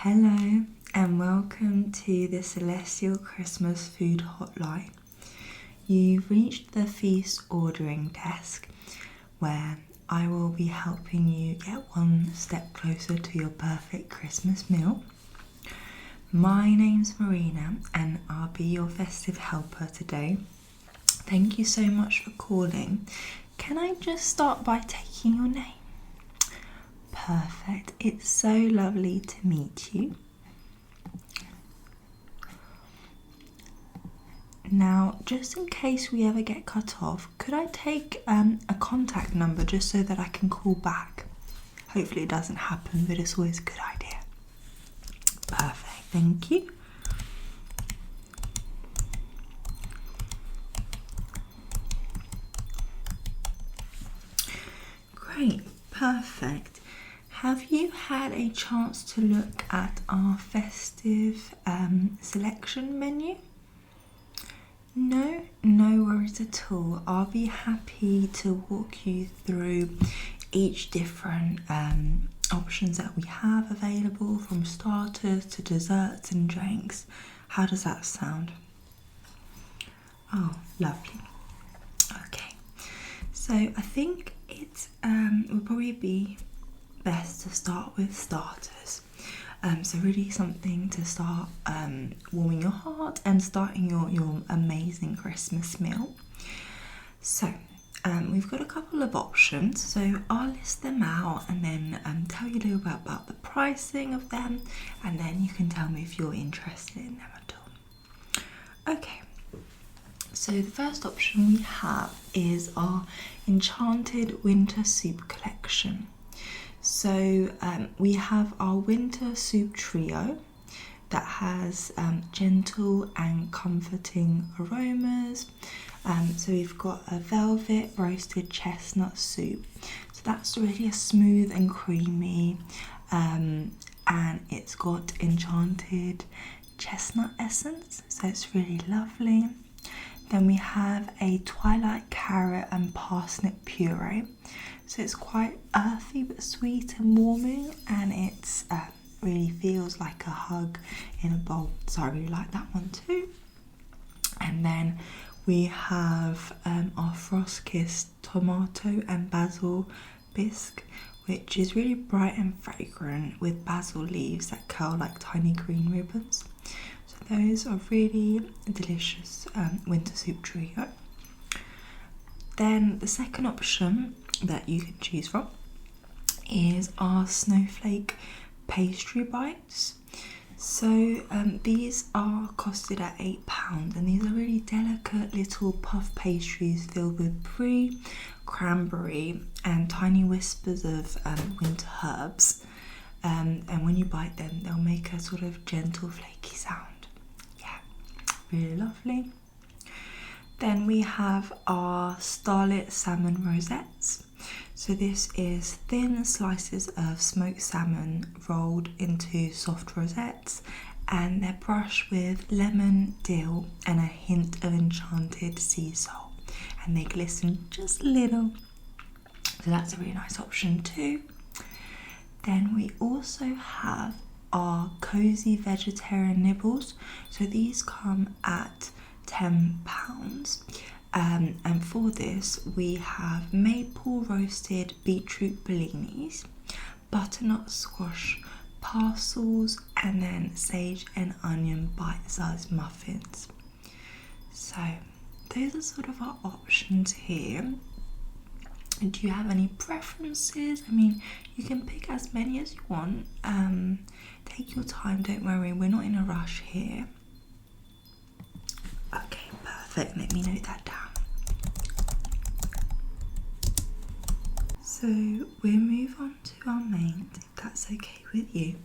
Hello and welcome to the Celestial Christmas Food Hotline. You've reached the feast ordering desk where I will be helping you get one step closer to your perfect Christmas meal. My name's Marina and I'll be your festive helper today. Thank you so much for calling. Can I just start by taking your name? Perfect. It's so lovely to meet you. Now, just in case we ever get cut off, could I take a contact number just so that I can call back? Hopefully it doesn't happen, but it's always a good idea. Perfect. Thank you. Great. Perfect. Have you had a chance to look at our festive selection menu? No worries at all. I'll be happy to walk you through each different options that we have available, from starters to desserts and drinks. How does that sound? Oh, lovely. Okay, so I think it would probably be best to start with starters. So really something to start warming your heart and starting your amazing Christmas meal. So we've got a couple of options, so I'll list them out and then tell you a little bit about the pricing of them, and then you can tell me if you're interested in them at all. Okay, so the first option we have is our Enchanted Winter Soup Collection. So we have our winter soup trio that has gentle and comforting aromas. So we've got a velvet roasted chestnut soup. So that's really a smooth and creamy, and it's got enchanted chestnut essence. So it's really lovely. Then we have a twilight carrot and parsnip puree. So it's quite earthy but sweet and warming, and it's really feels like a hug in a bowl. So I really like that one too. And then we have our frost kissed tomato and basil bisque, which is really bright and fragrant with basil leaves that curl like tiny green ribbons. So those are really delicious winter soup trio. Then the second option that you can choose from is our snowflake pastry bites. So these are costed at £8, and these are really delicate little puff pastries filled with brie, cranberry and tiny whispers of winter herbs, and when you bite them they'll make a sort of gentle flaky sound. Yeah, really lovely. Then we have our starlit salmon rosettes. So this is thin slices of smoked salmon rolled into soft rosettes, and they're brushed with lemon, dill and a hint of enchanted sea salt, and they glisten just a little. So that's a really nice option too. Then we also have our cozy vegetarian nibbles. So these come at £10. And for this we have maple roasted beetroot bellinis, butternut squash parcels, and then sage and onion bite-sized muffins. So those are sort of our options here. Do you have any preferences? I mean, you can pick as many as you want. Take your time, don't worry, we're not in a rush here. Okay, perfect. Let me note that down. So we'll move on to our main, if that's okay with you.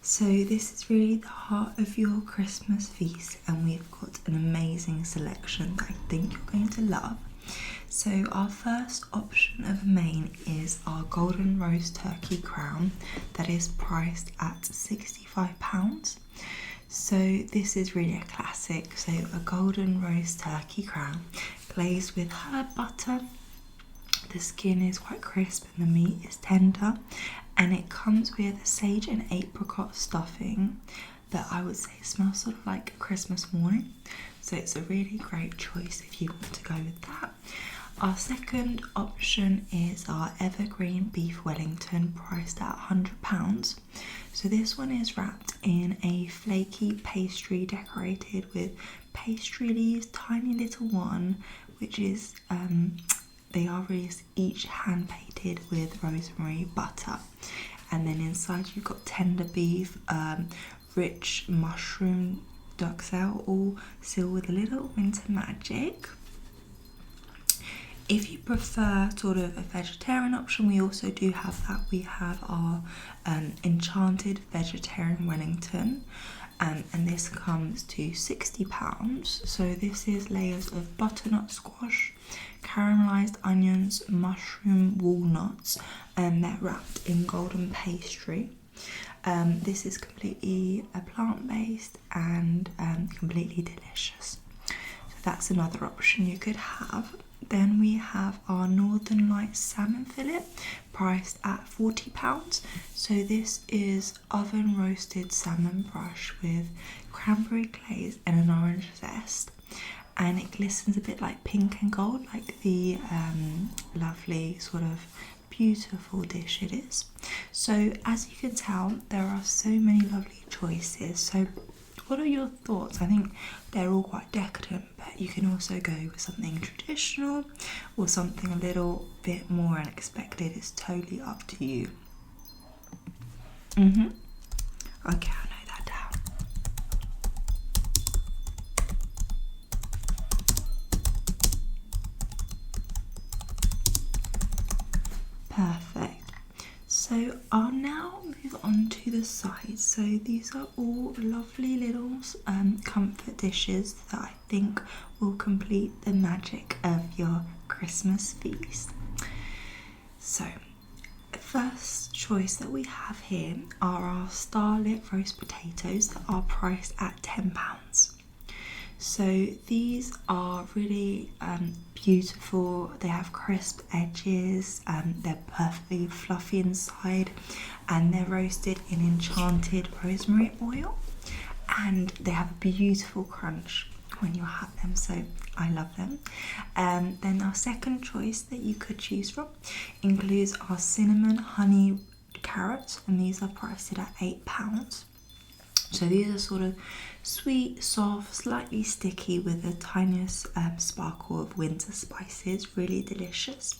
So this is really the heart of your Christmas feast, and we've got an amazing selection that I think you're going to love. So our first option of main is our golden roast turkey crown that is priced at £65. So this is really a classic. So a golden roast turkey crown glazed with herb butter. The skin is quite crisp and the meat is tender, and it comes with sage and apricot stuffing that I would say smells sort of like Christmas morning. So it's a really great choice if you want to go with that. Our second option is our evergreen beef Wellington, priced at £100. So this one is wrapped in a flaky pastry decorated with pastry leaves, tiny little one, which is they are really each hand painted with rosemary butter, and then inside you've got tender beef, rich mushroom duxelle, all sealed with a little winter magic. If you prefer sort of a vegetarian option, we also do have that. We have our enchanted vegetarian Wellington, and this comes to £60. So this is layers of butternut squash, caramelized onions, mushroom, walnuts, and they're wrapped in golden pastry. This is completely plant-based and completely delicious. So that's another option you could have. Then we have our Northern Lights salmon fillet, priced at £40. So this is oven roasted salmon brush with cranberry glaze and an orange zest, and it glistens a bit like pink and gold, like the lovely sort of beautiful dish it is. So as you can tell, there are so many lovely choices. So what are your thoughts? I think they're all quite decadent, but you can also go with something traditional or something a little bit more unexpected. It's totally up to you. Okay, I'll note that down. Perfect. So I'll now move on to the sides. So these are all lovely little comfort dishes that I think will complete the magic of your Christmas feast. So the first choice that we have here are our starlit roast potatoes that are priced at £10. So these are really beautiful. They have crisp edges, they're perfectly fluffy inside, and they're roasted in enchanted rosemary oil, and they have a beautiful crunch when you have them, so I love them. Then our second choice that you could choose from includes our cinnamon honey carrots, and these are priced at £8. So these are sort of sweet, soft, slightly sticky with the tiniest sparkle of winter spices, really delicious.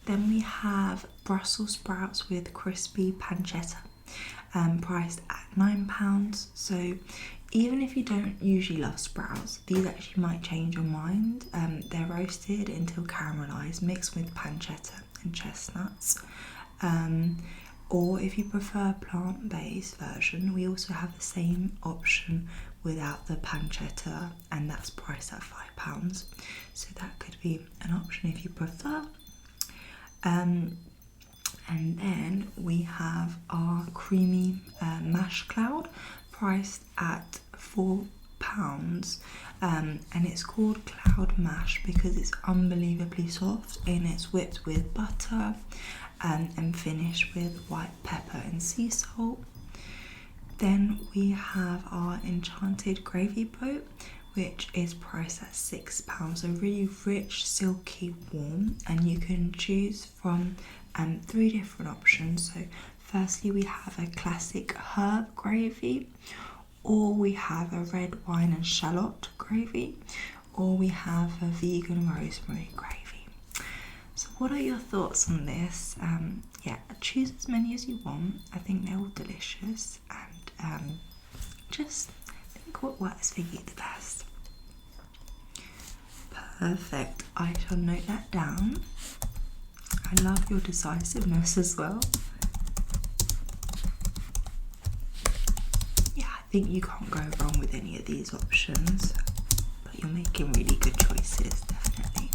Then we have Brussels sprouts with crispy pancetta, priced at £9. So even if you don't usually love sprouts, these actually might change your mind. They're roasted until caramelized, mixed with pancetta and chestnuts. Or if you prefer a plant-based version, we also have the same option without the pancetta, and that's priced at £5. So that could be an option if you prefer. And then we have our creamy mash cloud, priced at £4. And it's called cloud mash because it's unbelievably soft, and it's whipped with butter and finished with white pepper and sea salt. Then we have our enchanted gravy boat, which is priced at £6. So really rich, silky, warm, and you can choose from 3 different options. So firstly, we have a classic herb gravy, or we have a red wine and shallot gravy, or we have a vegan rosemary gravy. So what are your thoughts on this? Yeah, choose as many as you want. I think they're all delicious, and just think what works for you the best. Perfect. I shall note that down. I love your decisiveness as well. Yeah, I think you can't go wrong with any of these options, but you're making really good choices, definitely.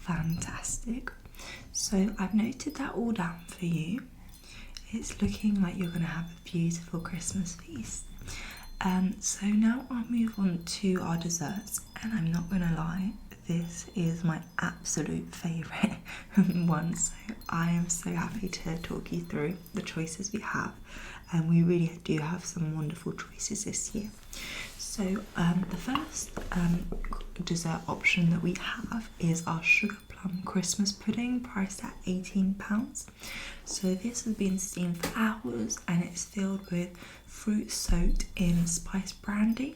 Fantastic. So I've noted that all down for you. It's looking like you're going to have a beautiful Christmas feast. So now I'll move on to our desserts, and I'm not going to lie, this is my absolute favourite one, so I am so happy to talk you through the choices we have, and we really do have some wonderful choices this year. So the first dessert option that we have is our sugar plum Christmas pudding, priced at £18. So this has been steamed for hours and it's filled with fruit soaked in spiced brandy.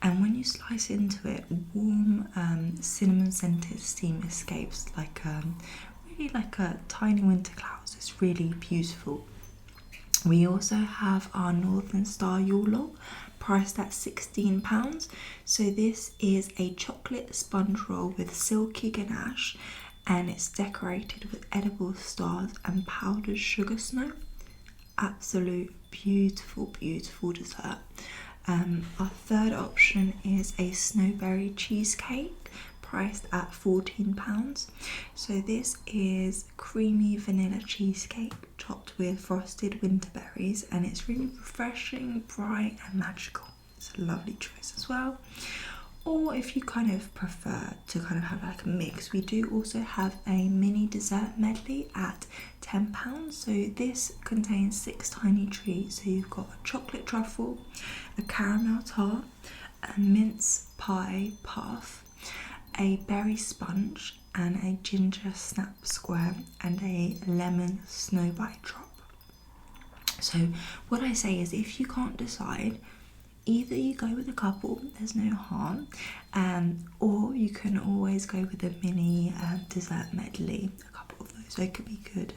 And when you slice into it, warm cinnamon scented steam escapes really like a tiny winter clouds. It's really beautiful. We also have our Northern Star Yule log, priced at £16. So this is a chocolate sponge roll with silky ganache, and it's decorated with edible stars and powdered sugar snow. Absolute beautiful dessert. Our third option is a snowberry cheesecake, priced at £14. So this is creamy vanilla cheesecake topped with frosted winter berries, and it's really refreshing, bright and magical. It's a lovely choice as well. Or if you kind of prefer to kind of have like a mix, we do also have a mini dessert medley at £10. So this contains 6 tiny treats. So you've got a chocolate truffle, a caramel tart, a mince pie puff, a berry sponge, and a ginger snap square, and a lemon snowbite drop. So what I say is, if you can't decide, either you go with a couple, there's no harm, or you can always go with a mini dessert medley, a couple of those, so it could be good.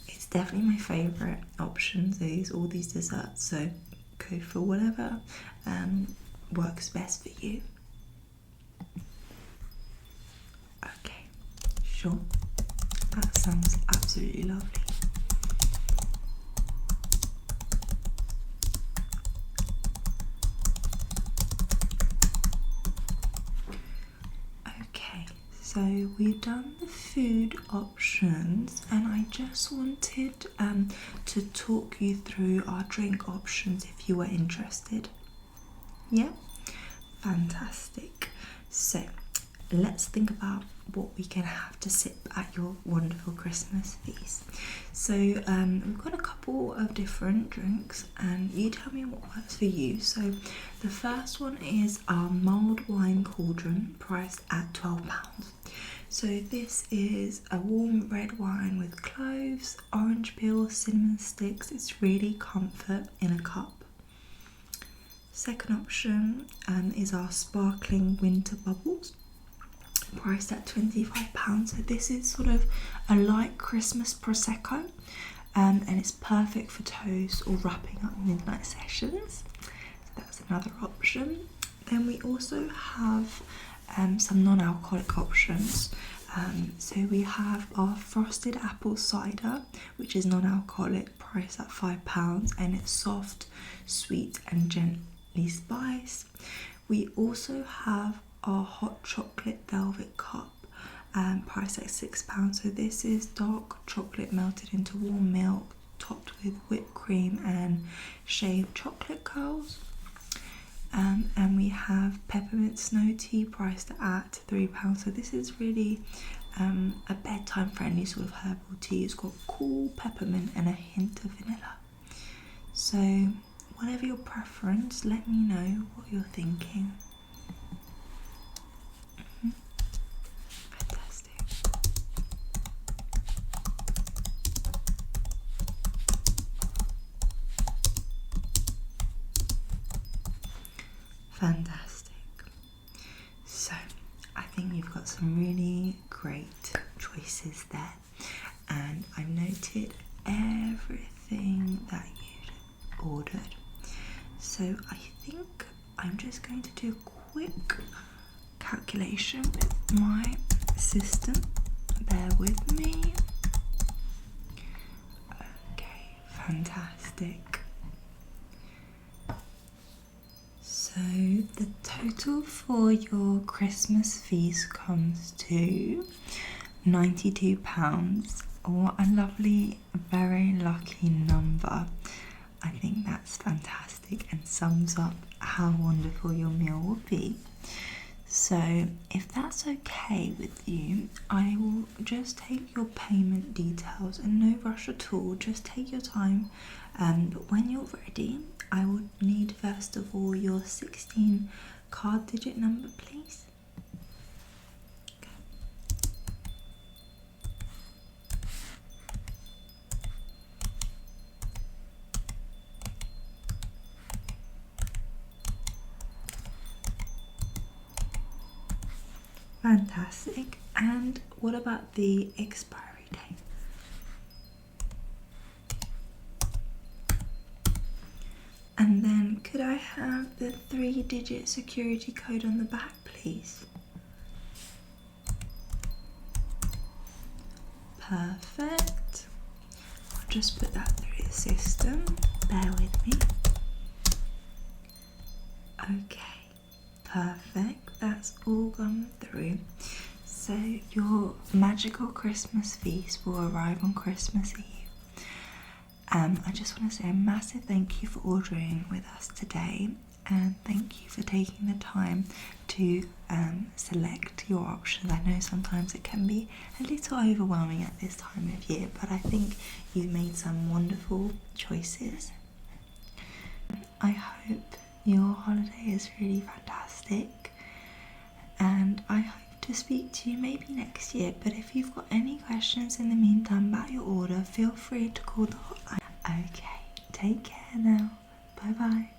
It's definitely my favourite options, all these desserts, so go for whatever works best for you. Okay, sure, that sounds absolutely lovely. So we've done the food options, and I just wanted to talk you through our drink options if you were interested. Yeah? Fantastic. So let's think about what we can have to sip at your wonderful Christmas feast. So we've got a couple of different drinks, and you tell me what works for you. So the first one is our mulled wine cauldron, priced at £12. So this is a warm red wine with cloves, orange peel, cinnamon sticks. It's really comfort in a cup. Second option is our sparkling winter bubbles, priced at £25. So this is sort of a light Christmas prosecco, and it's perfect for toast or wrapping up midnight sessions. So that's another option. Then we also have some non-alcoholic options. So we have our frosted apple cider, which is non-alcoholic, priced at £5, and it's soft, sweet and gently spiced. We also have our hot chocolate velvet cup, priced at £6. So this is dark chocolate melted into warm milk, topped with whipped cream and shaved chocolate curls. And we have peppermint snow tea, priced at £3. So this is really a bedtime friendly sort of herbal tea. It's got cool peppermint and a hint of vanilla. So whatever your preference, let me know what you're thinking. Fantastic. Fantastic. So I think you've got some really great choices there, and I've noted everything that you'd ordered. So I think I'm just going to do a quick calculation with my system. Bear with me. Okay, fantastic. So the total for your Christmas feast comes to £92. What a lovely, very lucky number. I think that's fantastic and sums up how wonderful your meal will be. So if that's okay with you, I will just take your payment details, and no rush at all, just take your time. But when you're ready, I would need first of all your 16 card digit number, please. Fantastic. And what about the expiry date? And then could I have the 3-digit security code on the back, please? Perfect. I'll just put that through the system. Bear with me. Okay, perfect. That's all gone through. So your magical Christmas feast will arrive on Christmas Eve. I just want to say a massive thank you for ordering with us today, and thank you for taking the time to select your options. I know sometimes it can be a little overwhelming at this time of year, but I think you've made some wonderful choices. I hope your holiday is really fantastic, and I hope to speak to you maybe next year. But if you've got any questions in the meantime about your order, feel free to call the hotline. Okay, take care now. Bye bye.